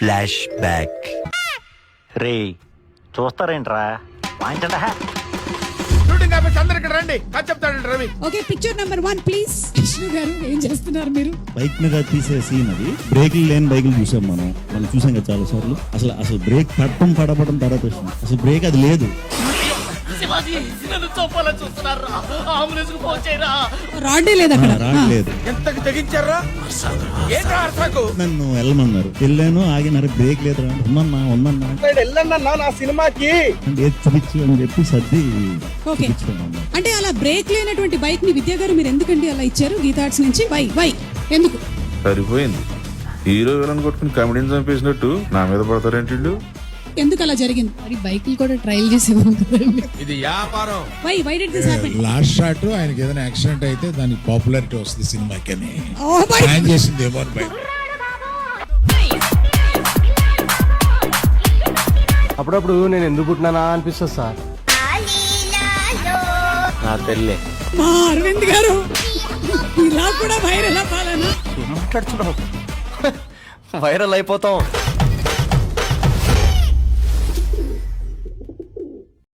Flash back. రే చూస్తారేంట్రా వాయించండి. షూటింగ్ ఆపేసి అందరు ఇక్కడ రండి. కథ చెప్తాడు Ravi. Okay, picture number 1 please. Krishna గారు ఏం చేస్తున్నారు మీరు? బైక్ మీద తీసే సీన్ అది. బ్రేక్లు లేని బైకులు చూసాం మనం చూసాం కదా చాలా సార్లు. అసలు బ్రేక్ పడపడం తర్వాత వచ్చింది. అసలు బ్రేక్ అది లేదు. రాడే లేదు అక్కడ. రాలేదు. ఎంతకు తెగించారా? ఏంట్రా అర్థకు? నన్ను వెళ్ళమన్నారు, వెళ్ళాను, ఆగినారు. బ్రేక్ లేదు. ఉందన్నా వెళ్ళండి నా సినిమాకి అంటే ఏది చూపించు అని చెప్పి సర్ది ఓకే. అంటే అలా బ్రేక్ లేనటువంటి బైక్ ని విద్యా గారు మీరు ఎందుకండి అలా ఇచ్చారు గీతా ఆర్ట్స్ నుంచి? వై ఎందుకు? సరిపోయింది. హీరో విలన్ కొట్టుకుని కమెడీని చంపేసినట్టు నా మీద పడతారేంటి? ఎందుకు అలా జరిగింది? మరి బైక్లు కూడా ట్రయల్ చేసేవాం కదండి. ఇది వ్యాపారం. Why did this happen? Last shot ఆయనకి ఏదైనా యాక్సిడెంట్ అయితే దానికి పాపులారిటీ వస్తుంది సినిమాకి అని ప్లాన్ చేసింది ఏమో అని భయం. అప్పుడప్పుడు నేను ఎందుకు పుట్టినానా అనిపిస్తుంది సార్. నా తెల్లే మా అరవింద్ గారు ఇలా కూడా వైరల్ అవ్వాలనా? మాట్లాడుతున్నావు వైరల్ అయిపోతాం.